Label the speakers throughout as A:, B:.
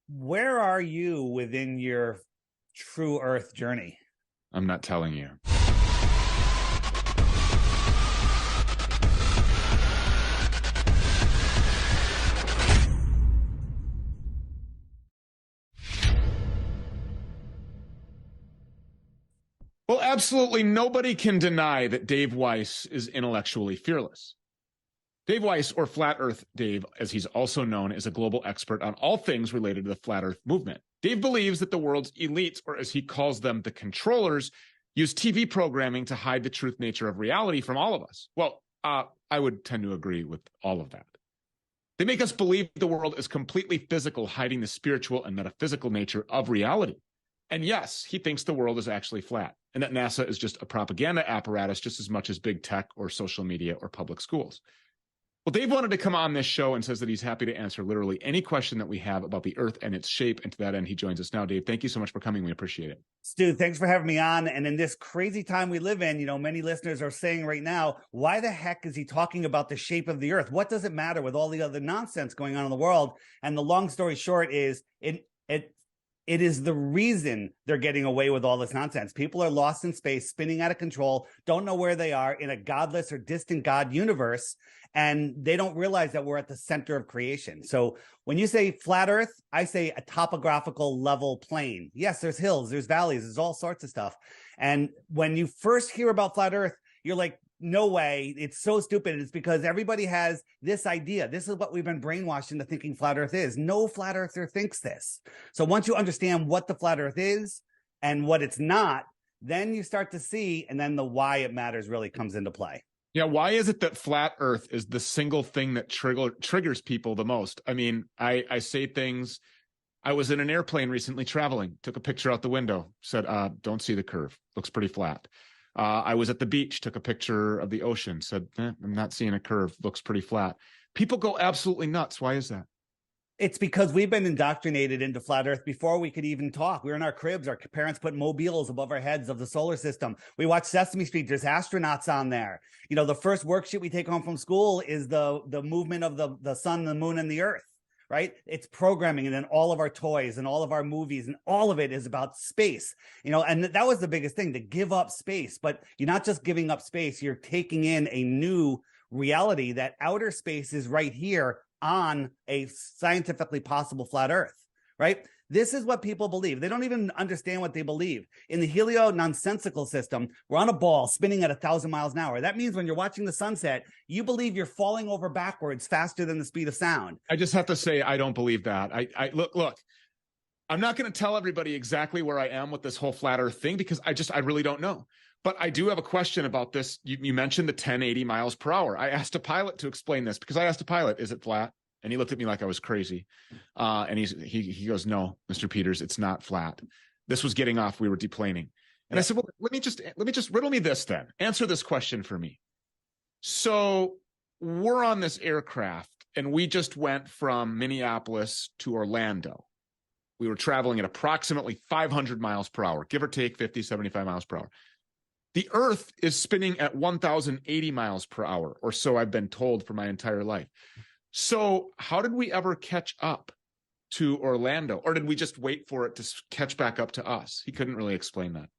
A: Where are you within your true Earth journey?
B: I'm not telling you. Well, absolutely nobody can deny that Dave Weiss is intellectually fearless. Dave Weiss, or Flat Earth Dave, as he's also known, is a global expert on all things related to the Flat Earth movement. Dave believes that the world's elites, or as he calls them, the controllers, use TV programming to hide the truth nature of reality from all of us. Well, I would tend to agree with all of that. They make us believe the world is completely physical, hiding the spiritual and metaphysical nature of reality. And yes, he thinks the world is actually flat and that NASA is just a propaganda apparatus just as much as big tech or social media or public schools. Well, Dave wanted to come on this show and says that he's happy to answer literally any question that we have about the Earth and its shape. And to that end, he joins us now. Dave, thank you so much for coming. We appreciate it.
A: Stu, thanks for having me on. And in this crazy time we live in, many listeners are saying right now, why the heck is he talking about the shape of the Earth? What does it matter with all the other nonsense going on in the world? And the long story short is it is the reason they're getting away with all this nonsense. People are lost in space, spinning out of control, don't know where they are in a godless or distant God universe, and they don't realize that we're at the center of creation. So when you say flat Earth, I say a topographical level plane. Yes, there's hills, there's valleys, there's all sorts of stuff. And when you first hear about flat Earth, you're like, no way, it's so stupid. It's because everybody has this idea. This is what we've been brainwashed into thinking flat Earth is. No flat earther thinks this. So once you understand what the flat Earth is and what it's not, then you start to see, and then the why it matters really comes into play.
B: Yeah, why is it that flat Earth is the single thing that triggers people the most? I mean, I say things. I was in an airplane recently traveling, took a picture out the window, said, don't see the curve, looks pretty flat. I was at the beach, took a picture of the ocean, said, I'm not seeing a curve, looks pretty flat. People go absolutely nuts. Why is that?
A: It's because we've been indoctrinated into flat Earth before we could even talk. We were in our cribs. Our parents put mobiles above our heads of the solar system. We watch Sesame Street. There's astronauts on there. The first worksheet we take home from school is the movement of the sun, the moon, and the Earth. Right? It's programming, and then all of our toys and all of our movies and all of it is about space, and that was the biggest thing, to give up space. But you're not just giving up space, you're taking in a new reality that outer space is right here on a scientifically possible flat Earth, right? This is what people believe. They don't even understand what they believe. In the helio-nonsensical system, we're on a ball spinning at 1,000 miles an hour. That means when you're watching the sunset, you believe you're falling over backwards faster than the speed of sound.
B: I just have to say, I don't believe that. I look, I'm not going to tell everybody exactly where I am with this whole flat Earth thing because I really don't know. But I do have a question about this. You mentioned the 1080 miles per hour. I asked a pilot to explain this because I asked a pilot, is it flat? And he looked at me like I was crazy. And he goes, no, Mr. Peters, it's not flat. This was getting off. We were deplaning. And I said, well, let me just riddle me this then. Answer this question for me. So we're on this aircraft and we just went from Minneapolis to Orlando. We were traveling at approximately 500 miles per hour, give or take 50, 75 miles per hour. The Earth is spinning at 1,080 miles per hour, or so I've been told for my entire life. So how did we ever catch up to Orlando? Or did we just wait for it to catch back up to us? He couldn't really explain that.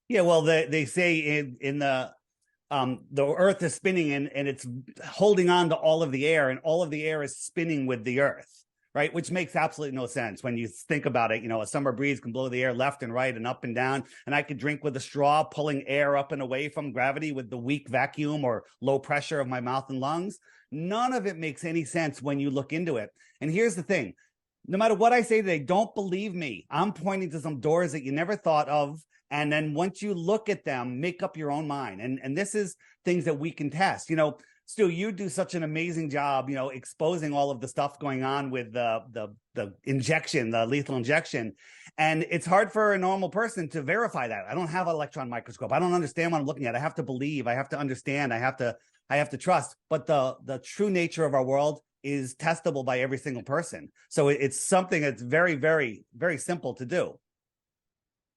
A: Yeah, well, they say in the Earth is spinning and it's holding on to all of the air, and all of the air is spinning with the Earth, right? Which makes absolutely no sense when you think about it. A summer breeze can blow the air left and right and up and down, and I could drink with a straw, pulling air up and away from gravity with the weak vacuum or low pressure of my mouth and lungs. None of it makes any sense when you look into it. And here's the thing. No matter what I say today, don't believe me. I'm pointing to some doors that you never thought of. And then once you look at them, make up your own mind. And this is things that we can test. Stu, you do such an amazing job, exposing all of the stuff going on with the injection, the lethal injection. And it's hard for a normal person to verify that. I don't have an electron microscope. I don't understand what I'm looking at. I have to believe. I have to understand. I have to trust. But the true nature of our world is testable by every single person. So it's something that's very, very, very simple to do.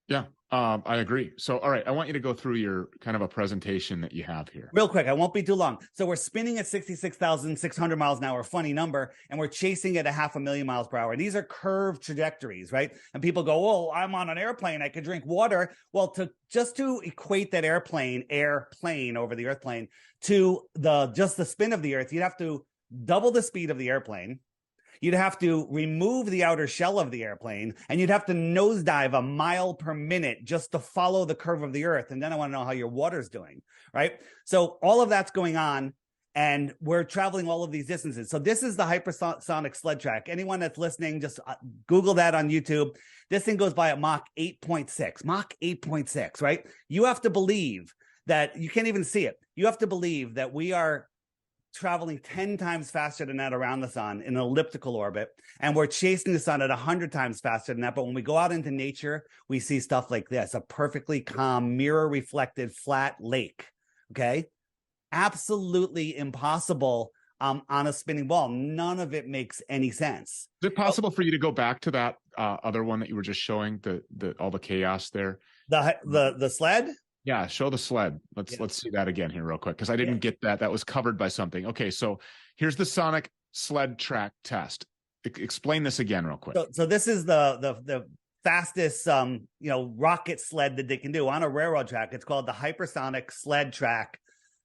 B: Yeah, I agree. So, all right, I want you to go through your kind of a presentation that you have here.
A: Real quick, I won't be too long. So we're spinning at 66,600 miles an hour, funny number, and we're chasing at 500,000 miles per hour. These are curved trajectories, right? And people go, "Oh, I'm on an airplane. I could drink water." Well, to equate that airplane over the earth plane to just the spin of the earth, you'd have to double the speed of the airplane. You'd have to remove the outer shell of the airplane, and you'd have to nosedive a mile per minute just to follow the curve of the earth. And then I want to know how your water's doing, right? So all of that's going on, and we're traveling all of these distances. So this is the hypersonic sled track. Anyone that's listening, just Google that on YouTube. This thing goes by at Mach 8.6, Mach 8.6, right? You have to believe that you can't even see it. You have to believe that we are traveling 10 times faster than that around the sun in an elliptical orbit, and we're chasing the sun at 100 times faster than that. But when we go out into nature, we see stuff like this, a perfectly calm, mirror reflected flat lake. Okay, absolutely impossible on a spinning ball. None of it makes any sense.
B: Is it possible for you to go back to that other one that you were just showing, the all the chaos there?
A: The sled?
B: Yeah, show the sled. Let's see that again here real quick, because I didn't get that. That was covered by something. Okay, so here's the sonic sled track test. Explain this again real quick.
A: So this is the fastest rocket sled that they can do on a railroad track. It's called the hypersonic sled track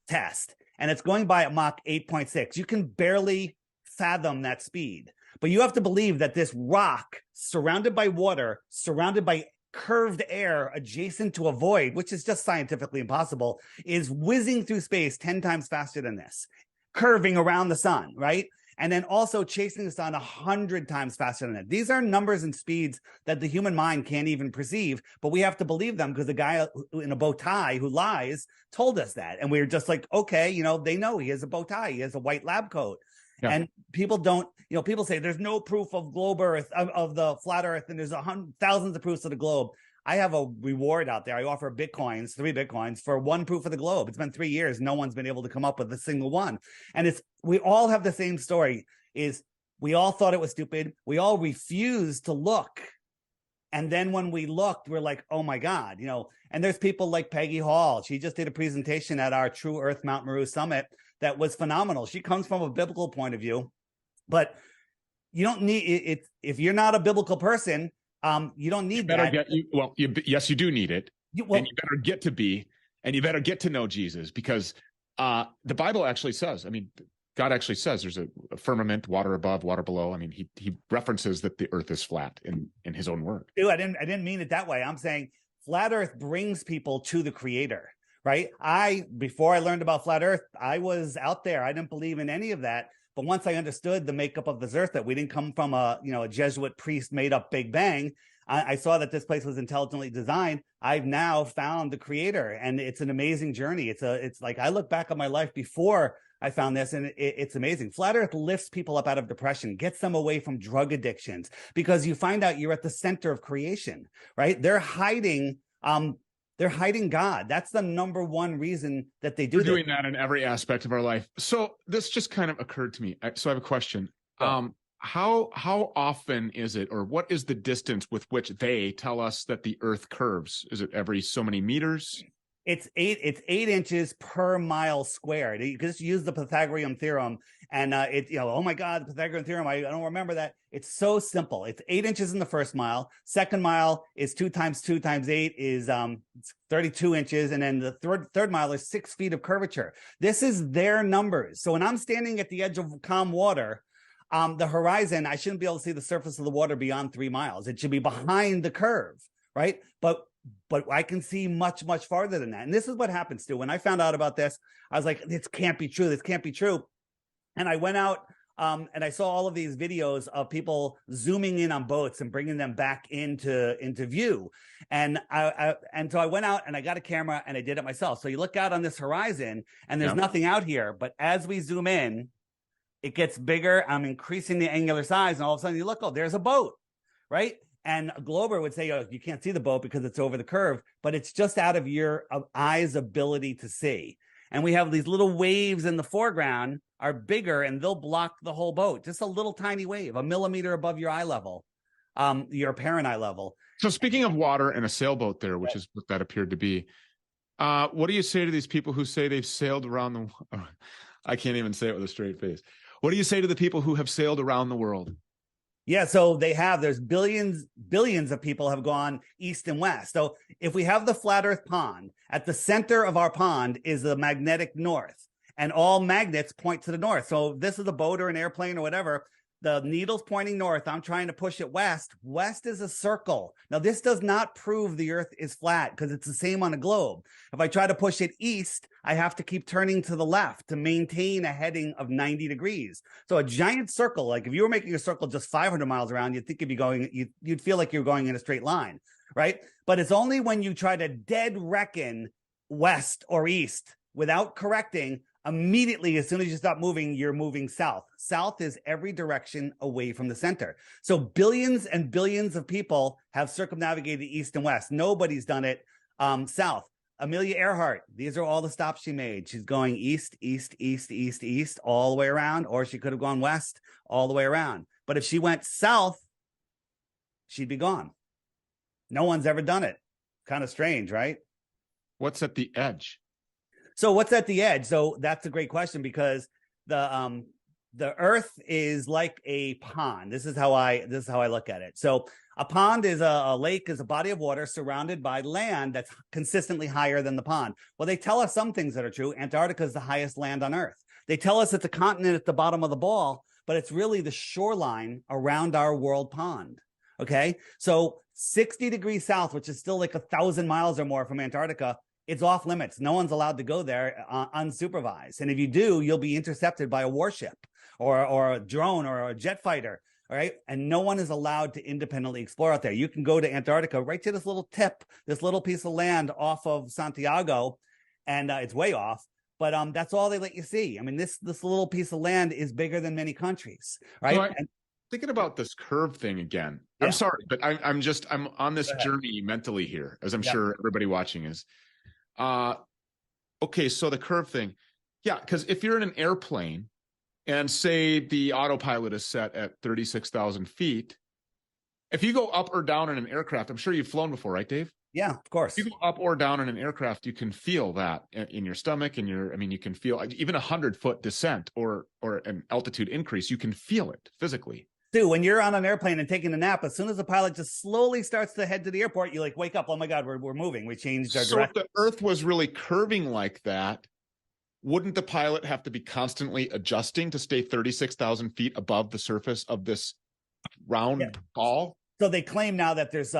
A: test, and it's going by at Mach 8.6. You can barely fathom that speed, but you have to believe that this rock, surrounded by water, surrounded by curved air adjacent to a void, which is just scientifically impossible, is whizzing through space 10 times faster than this, curving around the sun, right? And then also chasing the sun 100 times faster than that. These are numbers and speeds that the human mind can't even perceive, but we have to believe them because the guy in a bow tie who lies told us that. And we were just like, okay, they know he has a bow tie, he has a white lab coat. Yeah. And people don't, people say there's no proof of globe earth, of the flat earth, and there's thousands of proofs of the globe. I have a reward out there. I offer 3 Bitcoins for one proof of the globe. It's been 3 years. No one's been able to come up with a single one. And we all have the same story, is we all thought it was stupid. We all refused to look. And then when we looked, we're like, oh my God, and there's people like Peggy Hall. She just did a presentation at our True Earth Mount Meru Summit that was phenomenal. She comes from a biblical point of view, but you don't need it. If you're not a biblical person, you don't need that.
B: Yes, you do need it. And you better get to be, and you better get to know Jesus, because the Bible actually says, God actually says there's a firmament, water above, water below. He references that the earth is flat in his own word.
A: Dude, I didn't mean it that way. I'm saying flat earth brings people to the creator, right? Before I learned about flat earth, I was out there. I didn't believe in any of that. But once I understood the makeup of this earth, that we didn't come from a Jesuit priest made up Big Bang, I saw that this place was intelligently designed. I've now found the creator, and it's an amazing journey. It's like I look back on my life before I found this, and it's amazing. Flat Earth lifts people up out of depression, gets them away from drug addictions, because you find out you're at the center of creation, right? They're hiding God. That's the number one reason that they do.
B: We're doing that in every aspect of our life. So this just kind of occurred to me. So I have a question. Yeah. How often is it, or what is the distance with which they tell us that the earth curves? Is it every so many meters?
A: It's 8 inches per mile squared. You just use the Pythagorean theorem, and oh my God, the Pythagorean theorem, I don't remember that. It's so simple. It's 8 inches in the first mile. Second mile is 2 times 2 times 8 is 32 inches. And then the third mile is 6 feet of curvature. This is their numbers. So when I'm standing at the edge of calm water, the horizon, I shouldn't be able to see the surface of the water beyond 3 miles. It should be behind the curve, right? But I can see much, much farther than that. And this is what happens, Stu. When I found out about this, I was like, this can't be true. This can't be true. And I went out and I saw all of these videos of people zooming in on boats and bringing them back into view. And so I went out and I got a camera and I did it myself. So you look out on this horizon and there's nothing out here. But as we zoom in, it gets bigger. I'm increasing the angular size. And all of a sudden you look, oh, there's a boat, right? And a glober would say, oh, you can't see the boat because it's over the curve, but it's just out of your eye's ability to see. And we have these little waves in the foreground are bigger, and they'll block the whole boat. Just a little tiny wave, a millimeter above your eye level. your parent eye level.
B: So speaking of water and a sailboat there, which is what that appeared to be, what do you say to these people who say they've sailed around the? I can't even say it with a straight face. What do you say to the people who have sailed around the world?
A: Yeah, so there's billions of people have gone east and west. So if we have the flat earth pond, at the center of our pond is the magnetic north, and all magnets point to the north. So if this is a boat or an airplane or whatever, the needle's pointing north. I'm trying to push it west. West is a circle. Now, this does not prove the earth is flat because it's the same on a globe. If I try to push it east, I have to keep turning to the left to maintain a heading of 90 degrees. So a giant circle, like if you were making a circle just 500 miles around, you'd think you'd feel like you're going in a straight line, right? But it's only when you try to dead reckon west or east without correcting, immediately, as soon as you stop moving, you're moving south. South is every direction away from the center. So billions and billions of people have circumnavigated east and west. Nobody's done it south. Amelia Earhart, these are all the stops she made. She's going east, east, east, east, east, all the way around, or she could have gone west all the way around. But if she went south, she'd be gone. No one's ever done it. Kind of strange, right?
B: What's at the edge?
A: So what's at the edge? So that's a great question, because the earth is like a pond. This is how I look at it. So a pond is a lake, is a body of water surrounded by land that's consistently higher than the pond. Well, they tell us some things that are true. Antarctica is the highest land on earth. They tell us it's a continent at the bottom of the ball, but it's really the shoreline around our world pond. Okay. So 60 degrees south, which is still like 1,000 miles or more from Antarctica, it's off limits. No one's allowed to go there unsupervised. And if you do, you'll be intercepted by a warship or a drone or a jet fighter. All right. And no one is allowed to independently explore out there. You can go to Antarctica right to this little tip, this little piece of land off of Santiago, and it's way off. But that's all they let you see. I mean, this little piece of land is bigger than many countries. Right.
B: So thinking about this curve thing again. Yeah. I'm sorry, but I'm on this journey mentally here, as I'm sure everybody watching is. Okay, so the curve thing. Yeah, because if you're in an airplane and say the autopilot is set at 36,000 feet, if you go up or down in an aircraft, I'm sure you've flown before, right, Dave?
A: Yeah, of course.
B: If you go up or down in an aircraft, you can feel that in your stomach and you can feel even 100-foot descent or an altitude increase, you can feel it physically.
A: Dude, when you're on an airplane and taking a nap, as soon as the pilot just slowly starts to head to the airport, you like wake up. Oh my God, we're moving. We changed our direction.
B: So if the Earth was really curving like that, wouldn't the pilot have to be constantly adjusting to stay 36,000 feet above the surface of this round ball?
A: So they claim now that there's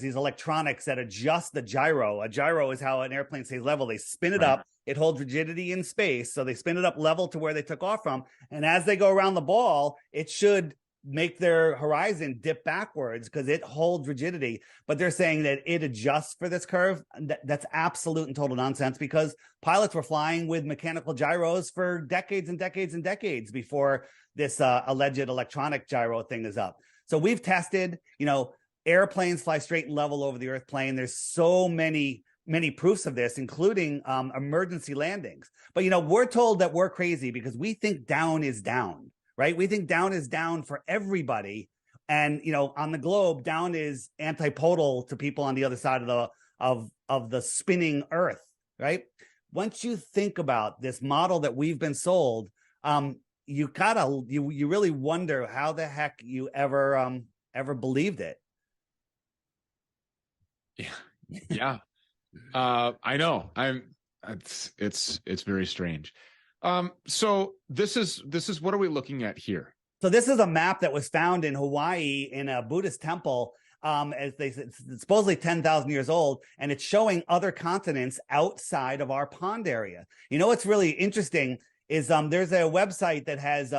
A: these electronics that adjust the gyro. A gyro is how an airplane stays level. They spin it up. It holds rigidity in space. So they spin it up level to where they took off from. And as they go around the ball, it should make their horizon dip backwards because it holds rigidity. But they're saying that it adjusts for this curve. That's absolute and total nonsense, because pilots were flying with mechanical gyros for decades and decades and decades before this alleged electronic gyro thing is up. So we've tested, airplanes fly straight and level over the earth plane. There's so many proofs of this, including emergency landings. But, we're told that we're crazy because we think down is down. Right? We think down is down for everybody. And, on the globe, down is antipodal to people on the other side of the spinning earth, right? Once you think about this model that we've been sold, you really wonder how the heck you ever believed it.
B: Yeah. I know. It's very strange. So this is what are we looking at here?
A: So this is a map that was found in Hawaii in a Buddhist temple. As they said, it's supposedly 10,000 years old, and it's showing other continents outside of our pond area. What's really interesting is there's a website that has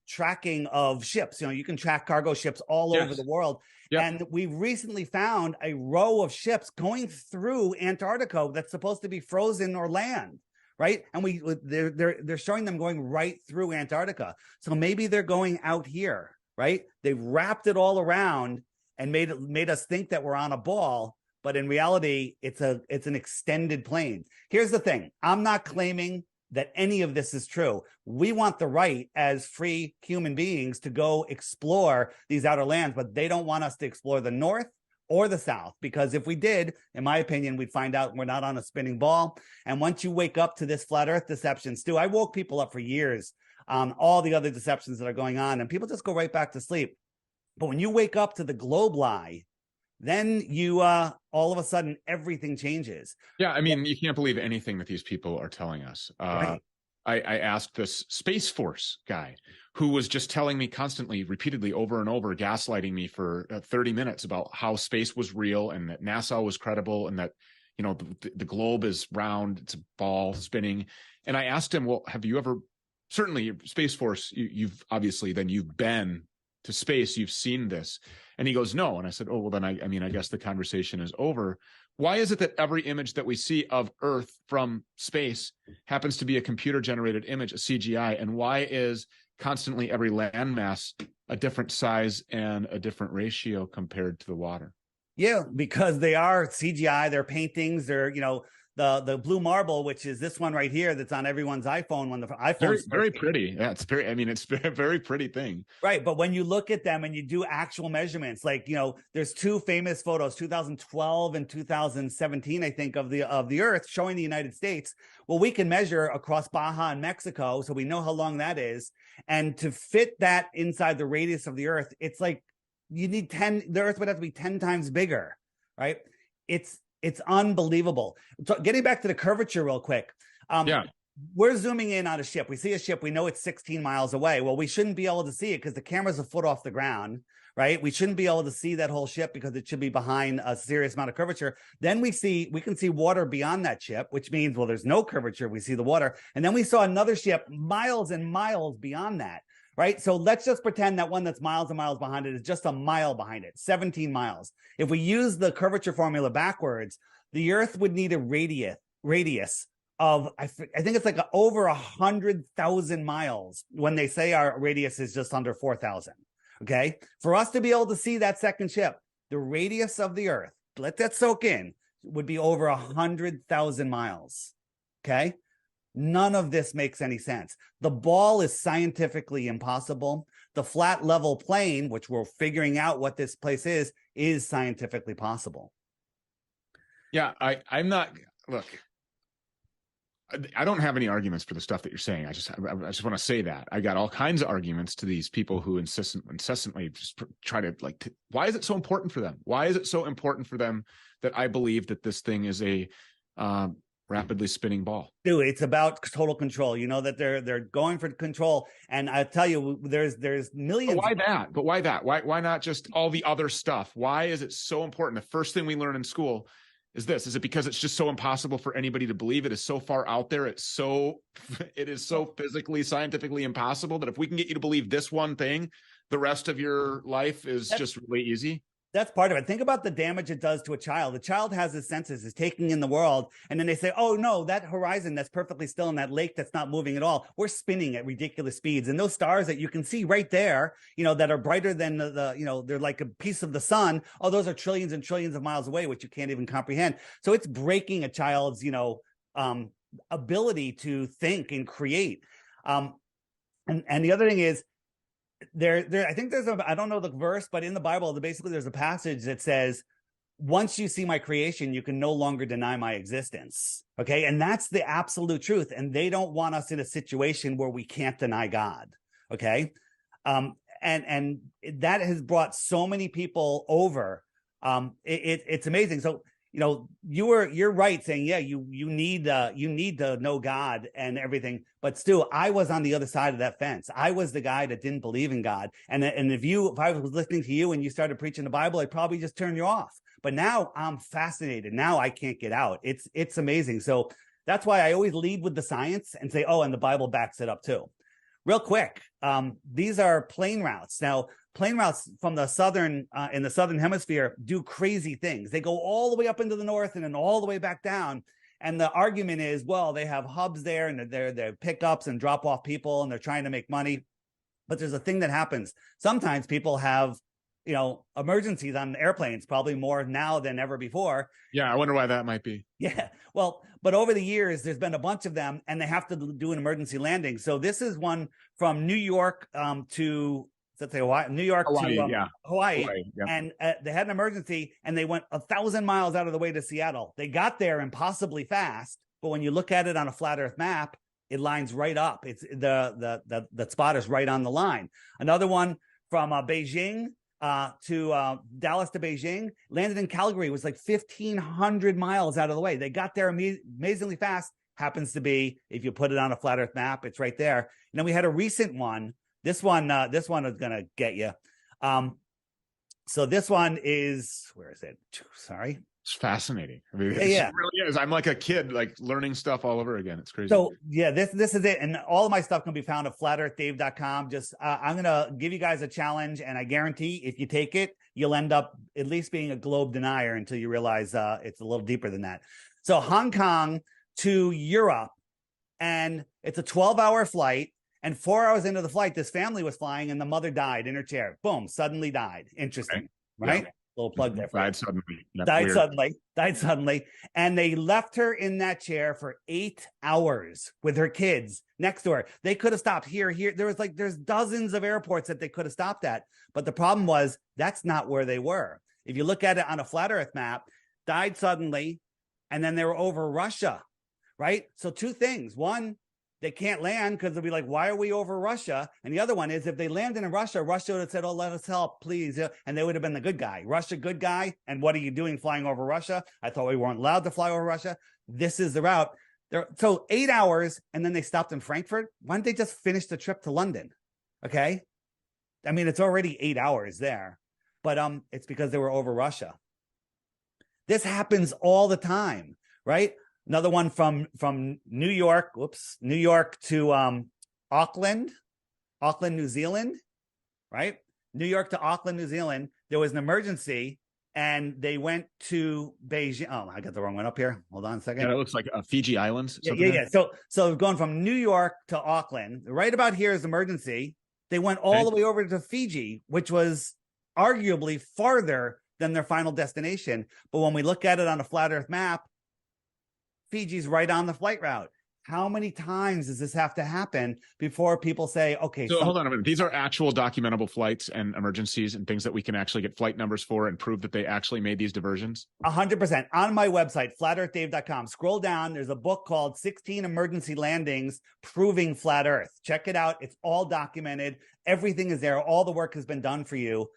A: tracking of ships. You can track cargo ships all over the world. Yep. And we've recently found a row of ships going through Antarctica that's supposed to be frozen or land. Right. And they're showing them going right through Antarctica. So maybe they're going out here. Right. They've wrapped it all around and made us think that we're on a ball. But in reality, it's an extended plane. Here's the thing. I'm not claiming that any of this is true. We want the right as free human beings to go explore these outer lands, but they don't want us to explore the North or the South, because if we did, in my opinion, we'd find out we're not on a spinning ball. And once you wake up to this flat earth deception, Stu, I woke people up for years, all the other deceptions that are going on, and people just go right back to sleep. But when you wake up to the globe lie, then you all of a sudden everything changes.
B: Yeah, I mean, you can't believe anything that these people are telling us.
A: Right.
B: I asked this Space Force guy who was just telling me constantly, repeatedly, over and over, gaslighting me for 30 minutes about how space was real and that NASA was credible and that, you know, the globe is round, it's a ball spinning. And I asked him, well, have you ever, certainly Space Force, you've obviously, then you've been to space, you've seen this. And he goes, no. And I said, oh, well, then I mean, I guess the conversation is over. Why is it that every image that we see of Earth from space happens to be a computer generated image, a CGI? And why is constantly every landmass a different size and a different ratio compared to the water?
A: Yeah, because they are CGI, they're paintings, they're, you know, the blue marble, which is this one right here that's on everyone's iPhone when the iPhone
B: very pretty. Yeah, it's very, I mean, it's very, very pretty thing.
A: Right. But when you look at them and you do actual measurements, like, you know, there's two famous photos, 2012 and 2017, I think, of the Earth showing the United States. Well, we can measure across Baja and Mexico, so we know how long that is. And to fit that inside the radius of the Earth, it's like you need the Earth would have to be 10 times bigger, right? It's unbelievable. So getting back to the curvature real quick. We're zooming in on a ship. We see a ship. We know it's 16 miles away. Well, we shouldn't be able to see it because the camera's a foot off the ground, right? We shouldn't be able to see that whole ship because it should be behind a serious amount of curvature. Then we can see water beyond that ship, which means, well, there's no curvature. We see the water. And then we saw another ship miles and miles beyond that, right? So let's just pretend that one that's miles and miles behind it is just a mile behind it, 17 miles. If we use the curvature formula backwards, the Earth would need a radius of, I think it's like over 100,000 miles when they say our radius is just under 4,000. Okay. For us to be able to see that second ship, the radius of the Earth, let that soak in, would be over 100,000 miles. Okay. None of this makes any sense. The ball is scientifically impossible. The flat level plane, which we're figuring out what this place is scientifically possible.
B: Yeah. I'm not, look, I don't have any arguments for the stuff that you're saying. I just want to say that I got all kinds of arguments to these people who incessantly just try to why is it so important for them? Why is it so important for them that I believe that this thing is a rapidly spinning ball?
A: Dude, it's about total control. You know that they're going for control, and I tell you, there's millions.
B: But why that? But why that? Why not just all the other stuff? Why is it so important? The first thing we learn in school is this. Is it because it's just so impossible for anybody to believe? It is so far out there. It is so physically, scientifically impossible that if we can get you to believe this one thing, the rest of your life is just really easy.
A: That's part of it. Think about the damage it does to a child. The child has his senses, is taking in the world, and then they say, oh no, that horizon that's perfectly still in that lake that's not moving at all, we're spinning at ridiculous speeds. And those stars that you can see right there, you know, that are brighter than they're like a piece of the sun. Oh, those are trillions and trillions of miles away, which you can't even comprehend. So it's breaking a child's, ability to think and create. And the other thing is, I think I don't know the verse, but in the Bible, basically there's a passage that says, once you see my creation, you can no longer deny my existence. Okay. And that's the absolute truth. And they don't want us in a situation where we can't deny God. Okay. And that has brought so many people over. It's amazing. So, you know, you're right saying, yeah, you need to know God and everything. But Stu, I was on the other side of that fence. I was the guy that didn't believe in God. And if I was listening to you and you started preaching the Bible, I'd probably just turn you off. But now I'm fascinated. Now I can't get out. It's amazing. So that's why I always lead with the science and say, oh, and the Bible backs it up too. Real quick, these are plane routes. Now, plane routes from the southern in the southern hemisphere do crazy things. They go all the way up into the north and then all the way back down. And the argument is, well, they have hubs there and they're pickups and drop off people and they're trying to make money. But there's a thing that happens. Sometimes people have emergencies on airplanes, probably more now than ever before.
B: Yeah, I wonder why that might be.
A: Yeah. Well, but over the years, there's been a bunch of them, and they have to do an emergency landing. So this is one from New York to, let's say, Hawaii, New York
B: Hawaii,
A: to Hawaii.
B: Yeah.
A: And they had an emergency, and they went 1,000 miles out of the way to Seattle. They got there impossibly fast, but when you look at it on a flat Earth map, it lines right up. It's the spot is right on the line. Another one from Beijing to Dallas to Beijing, landed in Calgary, was like 1,500 miles out of the way. They got there amazingly fast. Happens to be, if you put it on a flat Earth map, it's right there. And then we had a recent one. This one is going to get you. So this one is, where is it? Sorry.
B: It's fascinating. I mean,
A: yeah.
B: It really is. I'm like a kid, like learning stuff all over again. It's crazy.
A: So yeah, this is it. And all of my stuff can be found at flatearthdave.com. Just, I'm going to give you guys a challenge, and I guarantee if you take it, you'll end up at least being a globe denier until you realize it's a little deeper than that. So Hong Kong to Europe, and it's a 12-hour flight. And 4 hours into the flight, this family was flying, and the mother died in her chair. Boom, suddenly died. Interesting, right? Yeah. Little plug there.
B: Died suddenly.
A: Died suddenly. And they left her in that chair for 8 hours with her kids next to her. They could have stopped here. There's dozens of airports that they could have stopped at. But the problem was, that's not where they were. If you look at it on a flat Earth map, died suddenly, and then they were over Russia, right? So two things. One, they can't land because they'll be like, why are we over Russia? And the other one is, if they landed in Russia, Russia would have said, oh, let us help, please. And they would have been the good guy. Russia, good guy. And what are you doing flying over Russia? I thought we weren't allowed to fly over Russia. This is the route. So 8 hours, and then they stopped in Frankfurt. Why don't they just finish the trip to London? Okay. I mean, it's already 8 hours there, but it's because they were over Russia. This happens all the time, right? Another one from New York to Auckland, New Zealand, right? New York to Auckland, New Zealand. There was an emergency, and they went to Beijing. Oh, I got the wrong one up here. Hold on a second.
B: Yeah, it looks like Fiji Islands.
A: Yeah. So going from New York to Auckland, right about here is emergency. They went all the way over to Fiji, which was arguably farther than their final destination. But when we look at it on a flat Earth map, Fiji's right on the flight route. How many times does this have to happen before people say, okay?
B: So hold on a minute. These are actual documentable flights and emergencies and things that we can actually get flight numbers for and prove that they actually made these diversions?
A: 100%. On my website, flatearthdave.com. Scroll down. There's a book called 16 Emergency Landings Proving Flat Earth. Check it out. It's all documented. Everything is there. All the work has been done for you.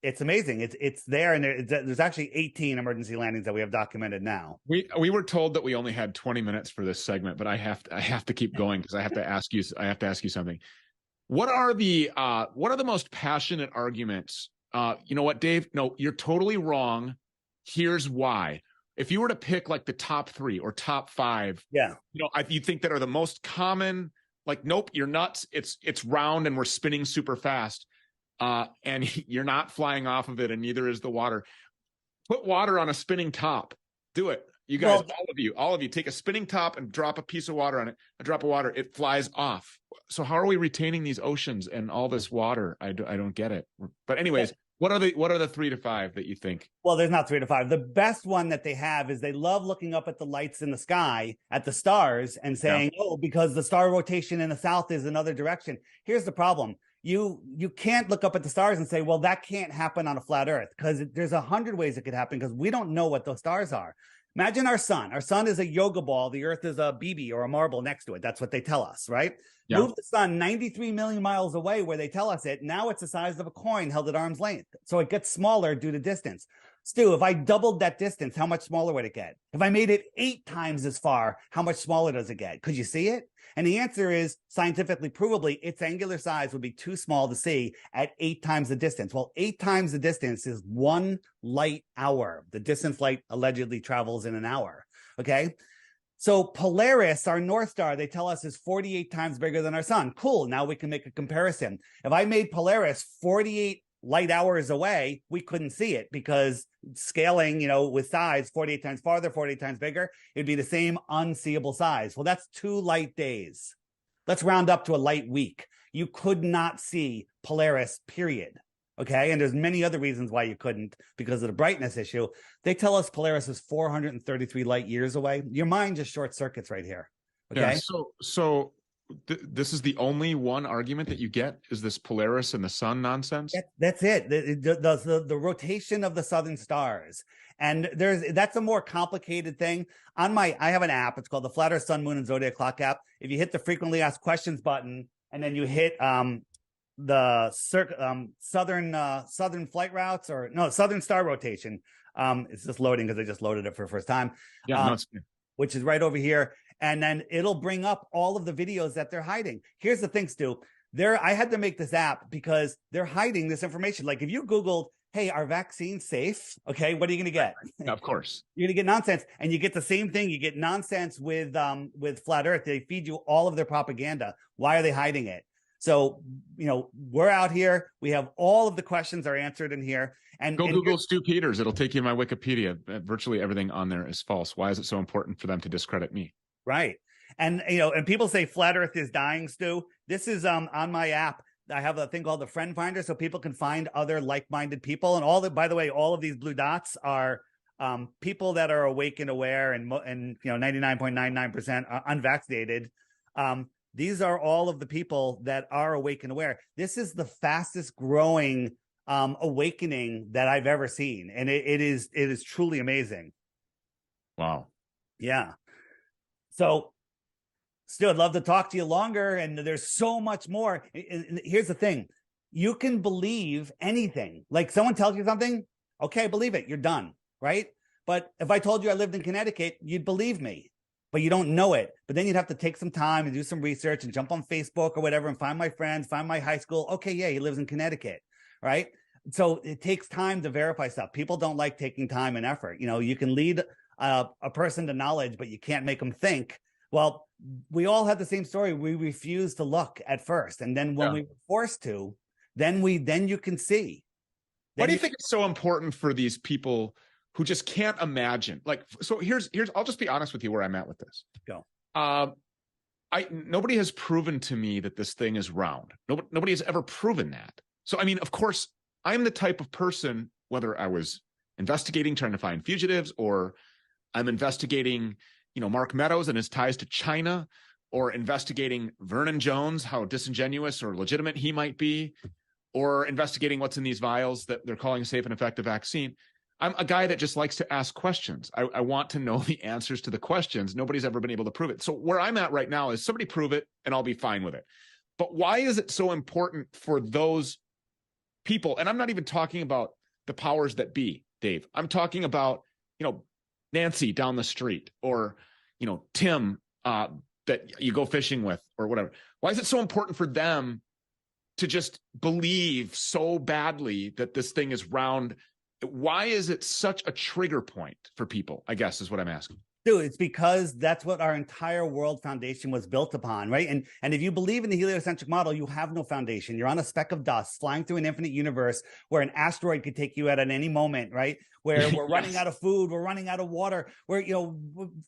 A: It's amazing. It's there, and there's actually 18 emergency landings that we have documented now.
B: We were told that we only had 20 minutes for this segment, but I have to keep going because I have to ask you something. What are the most passionate arguments? You know what, Dave? No, you're totally wrong. Here's why. If you were to pick like the top 3 or top 5, you think that are the most common, like, nope, you're nuts. It's round and we're spinning super fast. And you're not flying off of it, and neither is the water. Put water on a spinning top. Do it. You guys, all of you, take a spinning top and drop a piece of water on it. A drop of water, it flies off. So how are we retaining these oceans and all this water? I don't get it. But anyways, what are the 3 to 5 that you think?
A: Well, there's not 3 to 5. The best one that they have is they love looking up at the lights in the sky, at the stars, and saying, oh, because the star rotation in the south is another direction. Here's the problem. You can't look up at the stars and say, well, that can't happen on a flat Earth, because there's 100 ways it could happen, because we don't know what those stars are. Imagine our sun. Our sun is a yoga ball. The Earth is a BB or a marble next to it. That's what they tell us, right? Yeah. Move the sun 93 million miles away where they tell us it. Now it's the size of a coin held at arm's length. So it gets smaller due to distance. Stu, if I doubled that distance, how much smaller would it get? If I made it 8 times as far, how much smaller does it get? Could you see it? And the answer is, scientifically provably, its angular size would be too small to see at 8 times the distance. Well, 8 times the distance is 1 light hour. The distance light allegedly travels in an hour. Okay. So Polaris, our North Star, they tell us is 48 times bigger than our sun. Cool. Now we can make a comparison. If I made Polaris 48 light hours away, we couldn't see it, because scaling, with size, 48 times farther, 48 times bigger, it'd be the same unseeable size. Well, that's 2 light days. Let's round up to a light week. You could not see Polaris, period. Okay. And there's many other reasons why you couldn't because of the brightness issue. They tell us Polaris is 433 light years away. Your mind just short circuits right here. Okay.
B: Yeah, so this is the only one argument that you get is this Polaris and the sun nonsense.
A: That's it. The rotation of the southern stars, and that's a more complicated thing. I have an app. It's called the Flat Earth Sun, Moon, and Zodiac Clock app. If you hit the frequently asked questions button, and then you hit the southern flight routes, or no, southern star rotation. It's just loading because I just loaded it for the first time.
B: Yeah,
A: which is right over here. And then it'll bring up all of the videos that they're hiding. Here's the thing, Stu. I had to make this app because they're hiding this information. Like if you Googled, hey, are vaccines safe? Okay, what are you going to get?
B: Of course.
A: You're going to get nonsense. And you get the same thing. You get nonsense with Flat Earth. They feed you all of their propaganda. Why are they hiding it? So, we're out here. We have all of the questions are answered in here. And
B: Google Stu Peters. It'll take you to my Wikipedia. Virtually everything on there is false. Why is it so important for them to discredit me?
A: Right. And, and people say flat Earth is dying, Stu. This is on my app. I have a thing called the Friend Finder so people can find other like-minded people. And by the way, all of these blue dots are people that are awake and aware and 99.99% unvaccinated. These are all of the people that are awake and aware. This is the fastest growing awakening that I've ever seen. And it is truly amazing.
B: Wow.
A: Yeah. So, Stu, I'd love to talk to you longer, and there's so much more. And here's the thing. You can believe anything. Like someone tells you something, okay, believe it. You're done, right? But if I told you I lived in Connecticut, you'd believe me, but you don't know it. But then you'd have to take some time and do some research and jump on Facebook or whatever and find my friends, find my high school. Okay, yeah, he lives in Connecticut, right? So it takes time to verify stuff. People don't like taking time and effort. You can lead a person to knowledge, but you can't make them think. Well, we all had the same story. We refused to look at first. And then when we were forced to, then you can see.
B: Why do you think it's so important for these people who just can't imagine? Like, so here's, I'll just be honest with you where I'm at with this.
A: Go.
B: Nobody has proven to me that this thing is round. Nobody has ever proven that. So, I mean, of course, I'm the type of person, whether I was investigating, trying to find fugitives, or I'm investigating, Mark Meadows and his ties to China, or investigating Vernon Jones, how disingenuous or legitimate he might be, or investigating what's in these vials that they're calling a safe and effective vaccine. I'm a guy that just likes to ask questions. I want to know the answers to the questions. Nobody's ever been able to prove it. So where I'm at right now is somebody prove it and I'll be fine with it. But why is it so important for those people? And I'm not even talking about the powers that be, Dave. I'm talking about, Nancy down the street, or, Tim that you go fishing with, or whatever. Why is it so important for them to just believe so badly that this thing is round? Why is it such a trigger point for people, I guess, is what I'm asking.
A: Dude, it's because that's what our entire world foundation was built upon, right? And if you believe in the heliocentric model, you have no foundation. You're on a speck of dust flying through an infinite universe where an asteroid could take you out at any moment, right? Where we're running out of food, we're running out of water, where,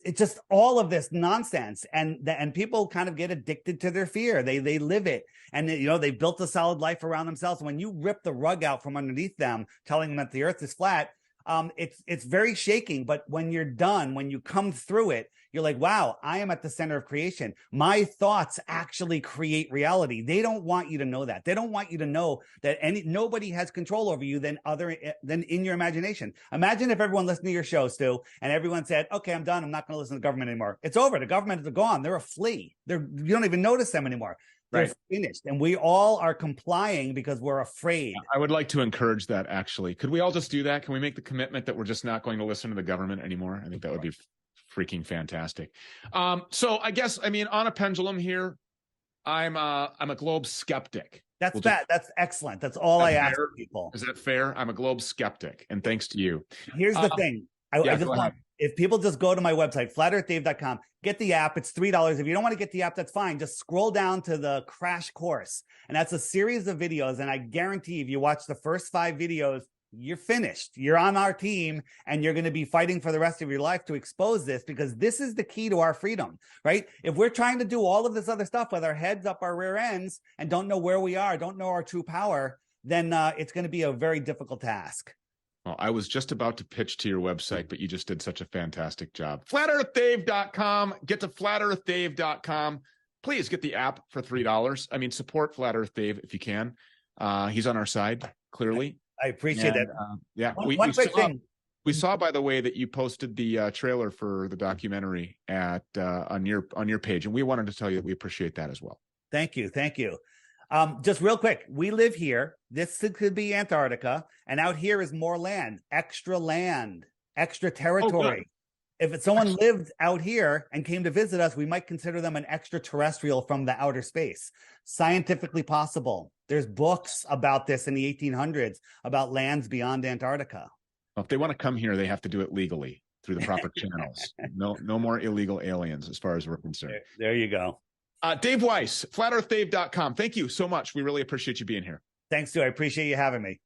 A: it's just all of this nonsense. And people kind of get addicted to their fear. They live it. And, they've built a solid life around themselves. When you rip the rug out from underneath them, telling them that the earth is flat, it's very shaking, but when you're done, when you come through it, you're like, wow, I am at the center of creation. My thoughts actually create reality. They don't want you to know that. They don't want you to know that nobody has control over you than in your imagination. Imagine if everyone listened to your show, Stu, and everyone said, okay, I'm done. I'm not going to listen to the government anymore. It's over. The government is gone. They're a flea. You don't even notice them anymore. They're finished. And we all are complying because we're afraid.
B: I would like to encourage that, actually. Could we all just do that? Can we make the commitment that we're just not going to listen to the government anymore? I think that would be freaking fantastic. So I guess, on a pendulum here, I'm a globe skeptic.
A: That's That's excellent. That's all I ask people.
B: Is that fair? I'm a globe skeptic. And thanks to you.
A: Here's the thing. I just want, if people just go to my website, flatearthdave.com, get the app. It's $3. If you don't want to get the app, that's fine. Just scroll down to the crash course. And that's a series of videos. And I guarantee if you watch the first 5 videos, you're finished. You're on our team, and you're going to be fighting for the rest of your life to expose this, because this is the key to our freedom, right? If we're trying to do all of this other stuff with our heads up our rear ends and don't know where we are, don't know our true power, then it's going to be a very difficult task.
B: Well, I was just about to pitch to your website, but you just did such a fantastic job. FlatEarthDave.com. Get to FlatEarthDave.com. Please get the app for $3. I mean, support Flat Earth Dave if you can. He's on our side, clearly.
A: I appreciate that.
B: Yeah.
A: One quick thing.
B: We saw, by the way, that you posted the trailer for the documentary on your page, and we wanted to tell you that we appreciate that as well.
A: Thank you. Just real quick, we live here. This could be Antarctica, and out here is more land, extra territory. If someone lived out here and came to visit us, we might consider them an extraterrestrial from the outer space. Scientifically possible. There's books about this in the 1800s about lands beyond Antarctica.
B: Well, if they want to come here, they have to do it legally through the proper channels. No more illegal aliens, as far as we're concerned.
A: There you go.
B: Dave Weiss, FlatEarthDave.com. Thank you so much. We really appreciate you being here.
A: Thanks, Stu. I appreciate you having me.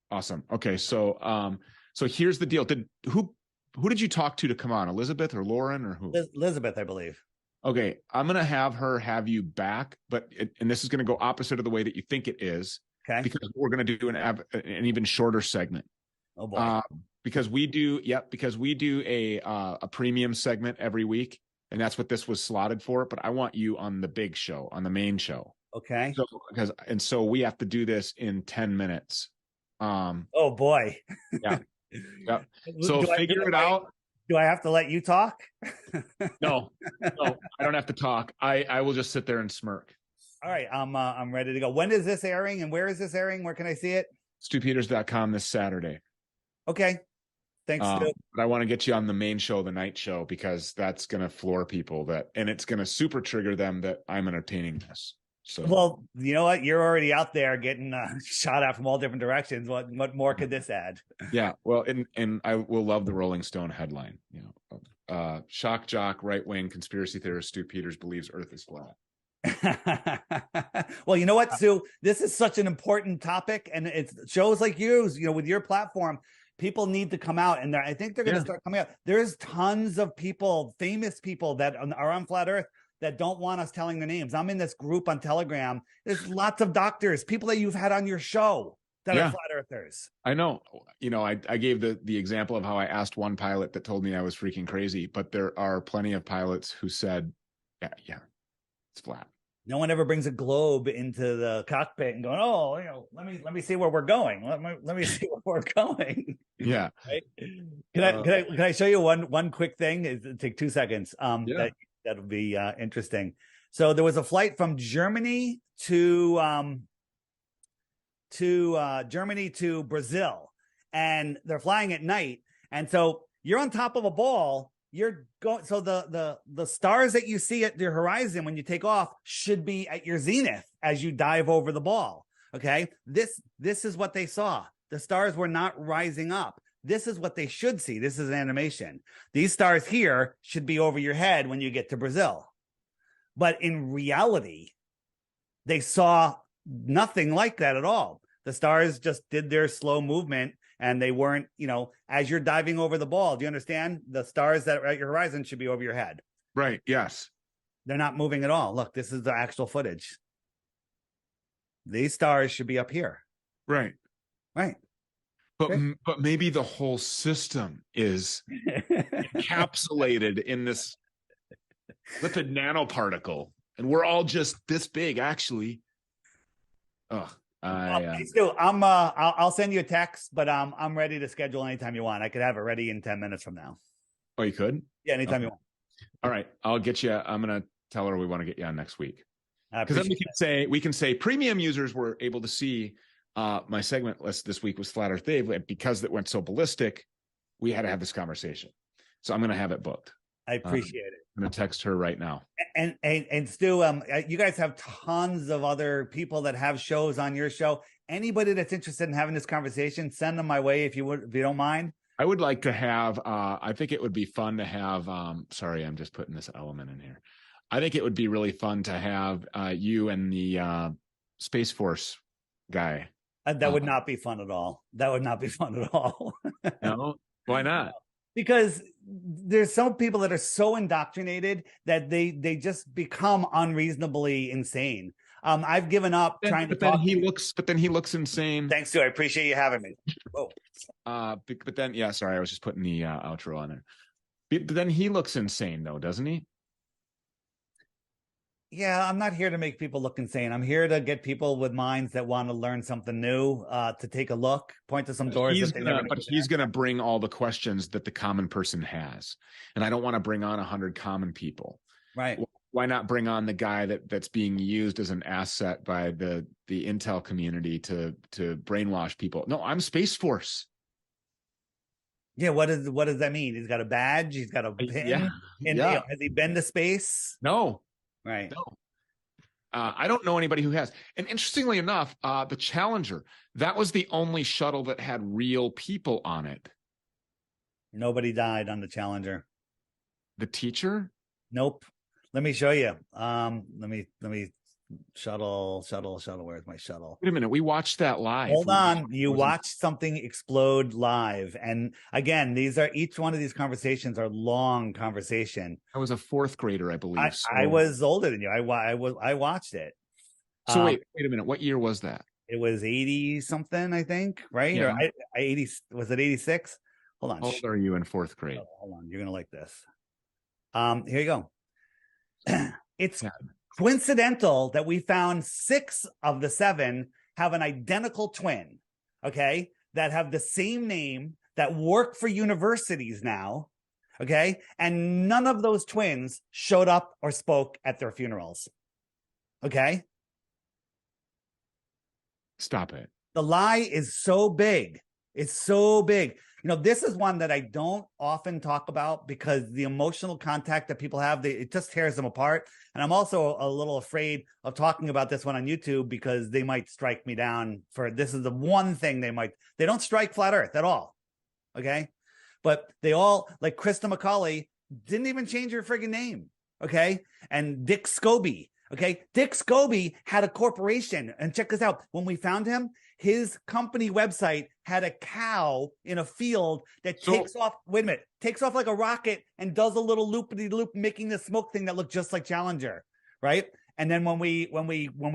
B: Awesome. Okay, so here's the deal. Who did you talk to come on? Elizabeth or Lauren or who?
A: Elizabeth, I believe.
B: Okay, I'm gonna have you back, and this is gonna go opposite of the way that you think it is.
A: Okay.
B: Because we're gonna do an even shorter segment.
A: Oh boy.
B: Because we do a premium segment every week, and that's what this was slotted for. But I want you on the big show, on the main show.
A: Okay.
B: So we have to do this in 10 minutes.
A: Oh boy.
B: Yeah. So figure it out.
A: Do I have to let you talk?
B: No, I don't have to talk. I will just sit there and smirk.
A: All right. I'm ready to go. When is this airing and where is this airing? Where can I see it?
B: StuPeters.com this Saturday.
A: Okay. Thanks, Stu.
B: But I want to get you on the main show, the night show, because that's going to floor people and it's going to super trigger them that I'm entertaining this. So,
A: well, you know what? You're already out there getting shot at from all different directions. What more could this add?
B: Yeah. Well, and I will love the Rolling Stone headline, shock jock, right-wing conspiracy theorist Stu Peters believes Earth is flat.
A: Well, you know what, Stu? This is such an important topic, and it's shows like yours, with your platform, people need to come out, and I think they're going to start coming out. There's tons of people, famous people that are on Flat Earth that don't want us telling their names. I'm in this group on Telegram. There's lots of doctors, people that you've had on your show that are flat earthers.
B: I know. I gave the example of how I asked one pilot that told me I was freaking crazy, but there are plenty of pilots who said, yeah, it's flat.
A: No one ever brings a globe into the cockpit and going, oh, let me see where we're going. Let me see where we're going.
B: Yeah.
A: Right? Can I show you one quick thing? It'll take 2 seconds. That'll be interesting. So there was a flight from Germany to Brazil, and they're flying at night. And so you're on top of a ball. You're going. So the stars that you see at your horizon when you take off should be at your zenith as you dive over the ball. Okay. This is what they saw. The stars were not rising up. This is what they should see. This is an animation. These stars here should be over your head when you get to Brazil. But in reality, they saw nothing like that at all. The stars just did their slow movement, and they weren't, as you're diving over the ball. Do you understand? The stars that are at your horizon should be over your head.
B: Right. Yes.
A: They're not moving at all. Look, this is the actual footage. These stars should be up here.
B: Right.
A: Right.
B: But maybe the whole system is encapsulated in this lipid nanoparticle, and we're all just this big, actually.
A: Stu, I'll send you a text, but I'm ready to schedule anytime you want. I could have it ready in 10 minutes from now.
B: Oh, you could?
A: Yeah, anytime you want.
B: All right, I'll get you. I'm gonna tell her we want to get you on next week, because then we can say premium users were able to see. My segment list this week was Flat Earth Dave, and because it went so ballistic, we had to have this conversation. So I'm going to have it booked.
A: I appreciate it.
B: I'm going to text her right now.
A: And Stu, you guys have tons of other people that have shows on your show. Anybody that's interested in having this conversation, send them my way if you don't mind.
B: I would like to have. I think it would be fun to have. Sorry, I'm just putting this element in here. I think it would be really fun to have you and the Space Force guy.
A: That would not be fun at all. That would not be fun at all.
B: No, why not?
A: because there's some people that are so indoctrinated that they just become unreasonably insane. I've given up trying to talk.
B: But then he looks insane.
A: Thanks, Stu. I appreciate you having me. Oh.
B: But then, yeah, sorry, I was just putting the outro on there. But then he looks insane, though, doesn't he?
A: Yeah, I'm not here to make people look insane. I'm here to get people with minds that want to learn something new, to take a look, point to some doors.
B: But he's going to bring all the questions that the common person has. And I don't want to bring on 100 common people.
A: Right.
B: Why not bring on the guy that's being used as an asset by the intel community to brainwash people? No, I'm Space Force.
A: Yeah, what does that mean? He's got a badge, he's got a pin.
B: Yeah.
A: And
B: yeah.
A: Has he been to space?
B: No.
A: Right.
B: No. I don't know anybody who has. And interestingly enough, the Challenger, that was the only shuttle that had real people on it.
A: Nobody died on the Challenger.
B: The teacher?
A: Nope. Let me show you. Let me shuttle. Where's my shuttle?
B: Wait a minute. We watched that live.
A: Hold on. You watched something explode live. And again, each one of these conversations are long conversation.
B: I was a fourth grader, I believe.
A: I was older than you. I watched it.
B: So wait a minute. What year was that?
A: It was 80 something, I think, right? Yeah. Or 80, was it 86? Hold on.
B: How old are you in fourth grade?
A: Hold on. You're going to like this. Here you go. It's coincidental that we found 6 of the 7 have an identical twin, okay, that have the same name, that work for universities now, okay, and none of those twins showed up or spoke at their funerals, okay?
B: Stop it.
A: The lie is so big. It's so big. You know, this is one that I don't often talk about because the emotional contact that people have, it just tears them apart. And I'm also a little afraid of talking about this one on YouTube because they might strike me down for this is the one thing they don't strike flat earth at all. Okay. But they all, like Krista McCauley, didn't even change her friggin' name. Okay. And Dick Scobie. Okay. Dick Scobie had a corporation, and check this out. When we found him, his company website had a cow in a field that takes off like a rocket and does a little loop-de-loop, making the smoke thing that looked just like Challenger. Right. And then when we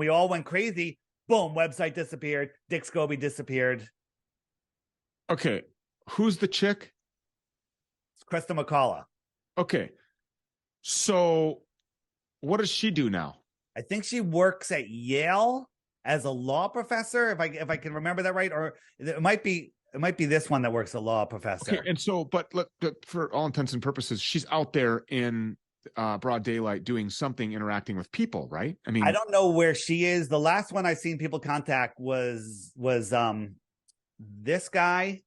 A: all went crazy, boom, website disappeared. Dick Scobie disappeared.
B: Okay. Who's the chick?
A: It's Krista McCullough.
B: Okay. So what does she do now?
A: I think she works at Yale as a law professor, if I can remember that right, or it might be this one that works a law professor.
B: Okay, and so, but look, for all intents and purposes, she's out there in broad daylight doing something, interacting with people, right? I mean,
A: I don't know where she is. The last one I've seen people contact was this guy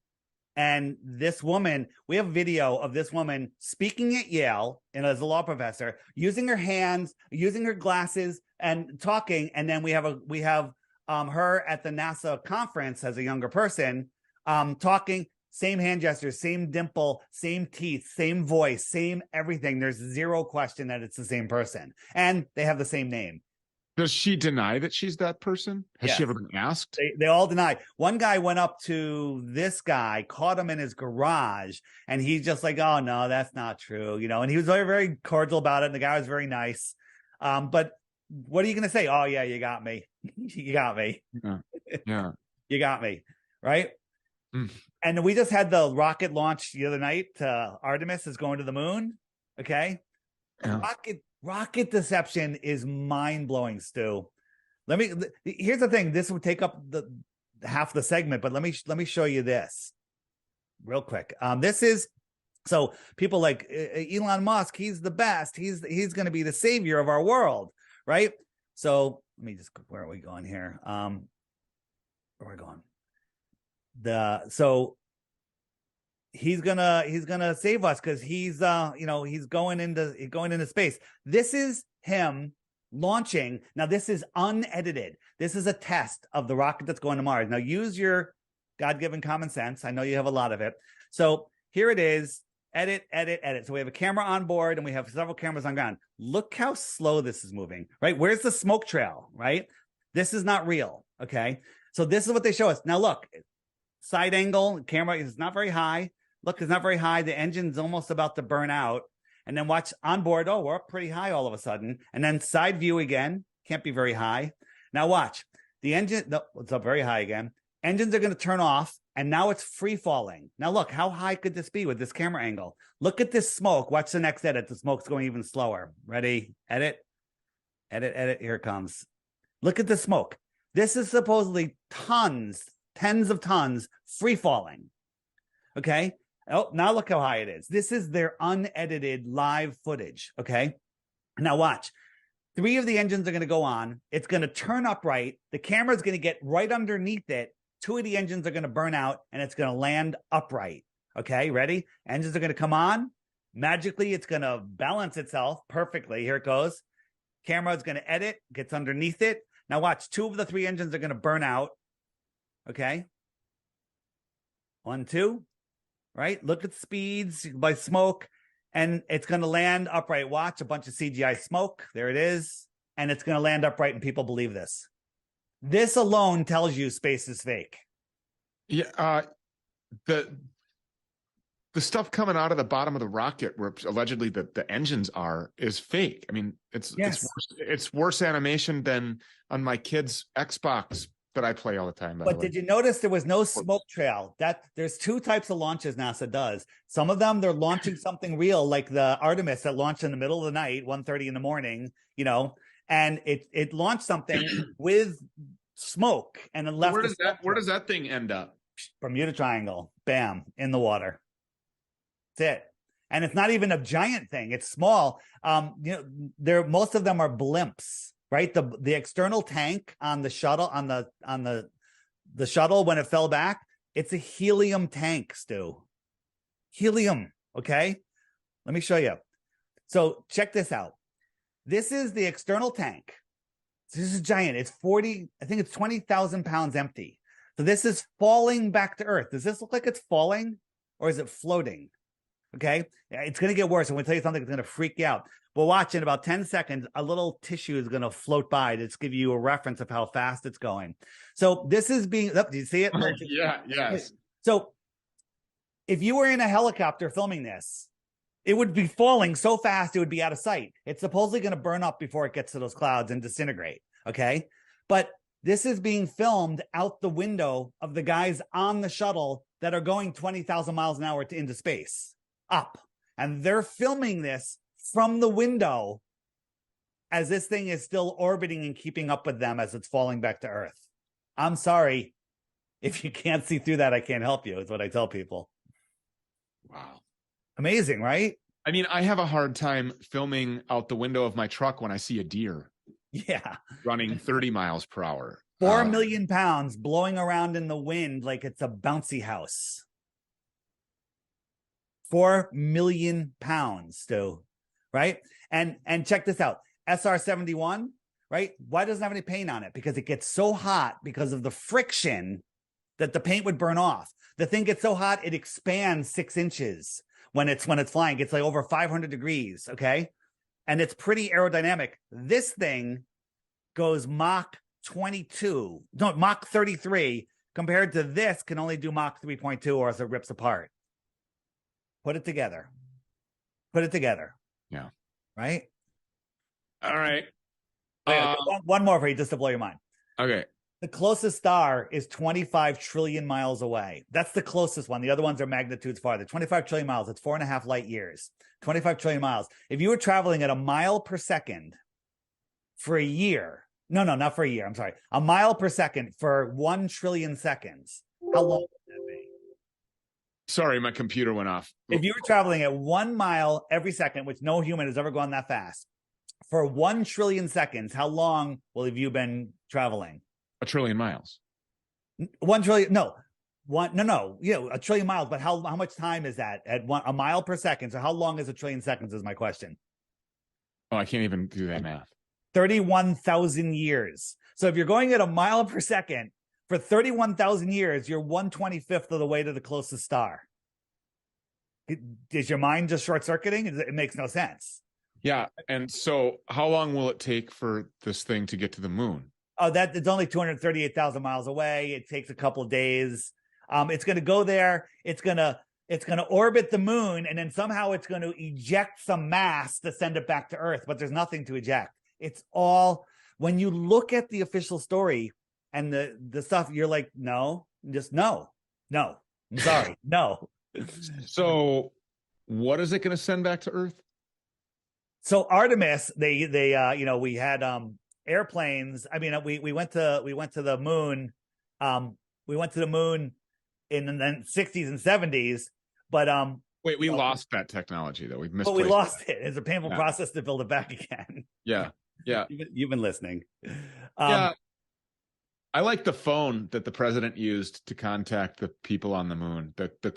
A: and this woman. We have video of this woman speaking at Yale and as a law professor, using her hands, using her glasses, and talking. And then we have her at the NASA conference as a younger person, talking, same hand gestures, same dimple, same teeth, same voice, same everything. There's zero question that it's the same person, and they have the same name.
B: Does she deny that she's that person? Has she ever been asked?
A: They all deny. One guy went up to this guy, caught him in his garage, and he's just like, "Oh no, that's not true," you know. And he was very, very cordial about it, and the guy was very nice. But what are you going to say? Oh yeah, you got me. You got me.
B: Yeah.
A: You got me. Right.
B: Mm.
A: And we just had the rocket launch the other night. Artemis is going to the moon. Okay. Yeah. Rocket deception is mind-blowing, Stu. Here's the thing. This would take up the half the segment, but let me show you this real quick. This is, so people like Elon Musk, he's the best. He's going to be the savior of our world, right? So let me just, where are we going here? Where are we going? So he's gonna save us because he's he's going into space. This is him launching. Now this is unedited. This is a test of the rocket that's going to Mars. Now use your God-given common sense. I know you have a lot of it. So here it is. Edit. So we have a camera on board and we have several cameras on ground. Look how slow this is moving, right? Where's the smoke trail, right? This is not real. Okay. So this is what they show us. Now look, side angle, camera is not very high. Look, it's not very high. The engine's almost about to burn out. And then watch on board. Oh, we're up pretty high all of a sudden. And then side view again. Can't be very high. Now watch. The engine, no, it's up very high again. Engines are going to turn off. And now it's free falling. Now look, how high could this be with this camera angle? Look at this smoke. Watch the next edit. The smoke's going even slower. Ready? Edit. Edit, edit. Here it comes. Look at the smoke. This is supposedly tons, tens of tons free falling. Okay. Oh, now look how high it is. This is their unedited live footage. Okay. Now watch. 3 of the engines are going to go on. It's going to turn upright. The camera is going to get right underneath it. 2 of the engines are going to burn out and it's going to land upright. Okay, ready? Engines are going to come on. Magically, it's going to balance itself perfectly. Here it goes. Camera is going to edit, gets underneath it. Now watch, 2 of the 3 engines are going to burn out. Okay. 1, 2, right? Look at speeds by smoke and it's going to land upright. Watch a bunch of CGI smoke. There it is. And it's going to land upright and people believe this. This alone tells you space is fake.
B: Yeah, the stuff coming out of the bottom of the rocket, where allegedly the engines are, is fake. I mean, it's worse animation than on my kid's Xbox that I play all the time.
A: But did you notice there was no smoke trail? That there's 2 types of launches NASA does. Some of them they're launching something real, like the Artemis that launched in the middle of the night, 1:30 in the morning. You know. And it launched something with smoke and then left.
B: Where does that thing end up?
A: Bermuda Triangle. Bam, in the water. That's it. And it's not even a giant thing. It's small. Most of them are blimps, right? The external tank on the shuttle, on the shuttle when it fell back, it's a helium tank, Stu. Helium. Okay. Let me show you. So check this out. This is the external tank. This is giant. It's 20,000 pounds empty. So this is falling back to Earth. Does this look like it's falling or is it floating? Okay. It's going to get worse. I'm going to tell you something that's going to freak you out. But watch, in about 10 seconds, a little tissue is going to float by to give you a reference of how fast it's going. So this is being, do you see it?
B: Yeah. Yes.
A: So if you were in a helicopter filming this, it would be falling so fast it would be out of sight. It's supposedly going to burn up before it gets to those clouds and disintegrate. Okay. But this is being filmed out the window of the guys on the shuttle that are going 20,000 miles an hour into space up. And they're filming this from the window as this thing is still orbiting and keeping up with them as it's falling back to Earth. I'm sorry. If you can't see through that, I can't help you, is what I tell people.
B: Wow.
A: Amazing, right?
B: I mean, I have a hard time filming out the window of my truck when I see a deer.
A: Yeah.
B: Running 30 miles per hour.
A: 4 million pounds blowing around in the wind like it's a bouncy house. 4 million pounds, Stu, right? And check this out. SR-71, right? Why doesn't it have any paint on it? Because it gets so hot because of the friction that the paint would burn off. The thing gets so hot, it expands 6 inches. When it's flying, it's like over 500 degrees, okay? And it's pretty aerodynamic. This thing goes Mach 33, compared to this can only do Mach 3.2 or else it rips apart. Put it together.
B: Yeah.
A: Right?
B: All right.
A: One more for you, just to blow your mind.
B: Okay.
A: The closest star is 25 trillion miles away. That's the closest one. The other ones are magnitudes farther. 25 trillion miles. It's 4.5 light years. 25 trillion miles. If you were traveling at a mile per second for a year, no, not for a year. I'm sorry. A mile per second for 1 trillion seconds. How long would that be?
B: Sorry, my computer went off.
A: If you were traveling at 1 mile every second, which no human has ever gone that fast, for 1 trillion seconds, how long have you been traveling?
B: 1 trillion miles.
A: 1 trillion, no. A trillion miles, but how much time is that at a mile per second? So how long is 1 trillion seconds is my question.
B: Oh, I can't even do that math.
A: 31,000 years. So if you're going at a mile per second for 31,000 years, you're 1/25 of the way to the closest star. Is your mind just short-circuiting? It makes no sense.
B: Yeah. And so how long will it take for this thing to get to the moon?
A: Oh, it's only 238,000 miles away. It takes a couple of days. It's going to go there. It's going to It's going to orbit the moon, and then somehow it's going to eject some mass to send it back to Earth, but there's nothing to eject. It's all, when you look at the official story and the stuff, you're like, no, just no, I'm sorry, no.
B: So what is it going to send back to Earth?
A: So Artemis, they we had airplanes. I mean, we went to the moon. We went to the moon in the 60s and 70s, but
B: wait, we lost that technology though. We missed.
A: But we lost it. It's a painful process to build it back again.
B: Yeah.
A: You've been listening.
B: Yeah. I like the phone that the president used to contact the people on the moon. The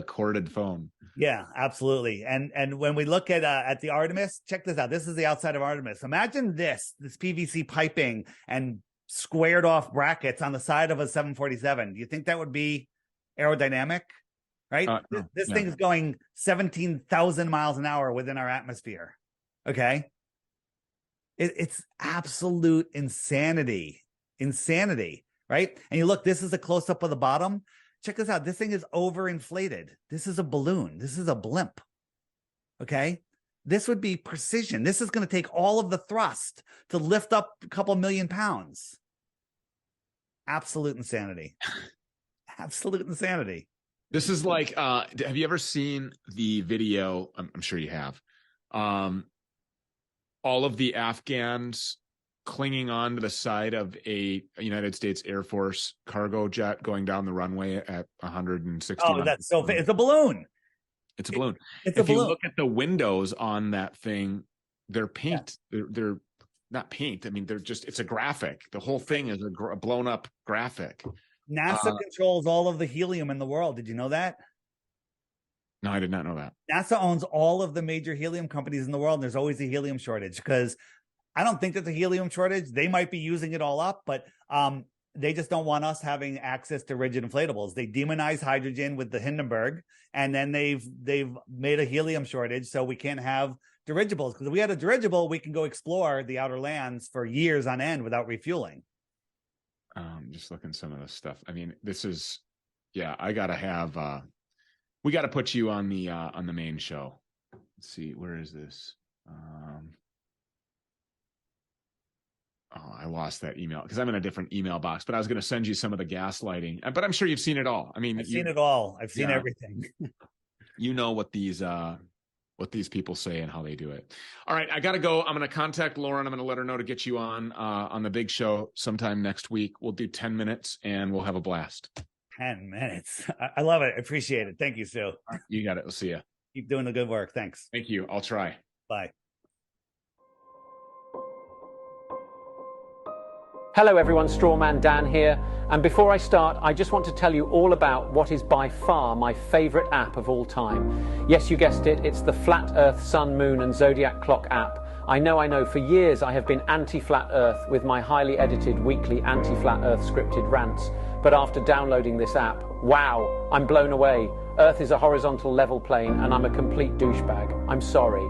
B: corded phone.
A: Yeah, absolutely. And when we look at the Artemis, check this out. This is the outside of Artemis. Imagine this PVC piping and squared off brackets on the side of a 747. Do you think that would be aerodynamic? Right? This thing is going 17,000 miles an hour within our atmosphere. Okay. It's absolute insanity, right? And you look, this is a close up of the bottom. Check this out. This thing is overinflated. This is a balloon. This is a blimp. Okay. This would be precision. This is going to take all of the thrust to lift up a couple million pounds. Absolute insanity. Absolute insanity.
B: This is like, have you ever seen the video? I'm sure you have. All of the Afghans clinging on to the side of a United States Air Force cargo jet going down the runway at 160.
A: Oh, that's so. It's a balloon.
B: It's a balloon.
A: If you
B: look at the windows on that thing, they're paint. Yeah. They're not paint. I mean, they're just. It's a graphic. The whole thing is a blown up graphic.
A: NASA controls all of the helium in the world. Did you know that?
B: No, I did not know that.
A: NASA owns all of the major helium companies in the world. And there's always a helium shortage because I don't think there's a helium shortage. They might be using it all up, but they just don't want us having access to rigid inflatables. They demonize hydrogen with the Hindenburg, and then they've made a helium shortage, so we can't have dirigibles. Because if we had a dirigible, we can go explore the outer lands for years on end without refueling.
B: Just looking some of this stuff. I mean, this is, I gotta have. We got to put you on the main show. Let's see, where is this? I lost that email because I'm in a different email box, but I was going to send you some of the gaslighting, but I'm sure you've seen it all. I mean,
A: I've seen it all. I've seen everything.
B: You know what these people say and how they do it. All right, I got to go. I'm going to contact Lauren. I'm going to let her know to get you on the big show sometime next week. We'll do 10 minutes and we'll have a blast.
A: 10 minutes. I love it. I appreciate it. Thank you, Sue.
B: You got it. We'll see you.
A: Keep doing the good work. Thanks.
B: Thank you. I'll try.
A: Bye.
C: Hello everyone, Strawman Dan here. And before I start, I just want to tell you all about what is by far my favorite app of all time. Yes, you guessed it. It's the Flat Earth, Sun, Moon and Zodiac Clock app. I know. For years I have been anti-Flat Earth with my highly edited weekly anti-Flat Earth scripted rants. But after downloading this app, wow, I'm blown away. Earth is a horizontal level plane and I'm a complete douchebag. I'm sorry.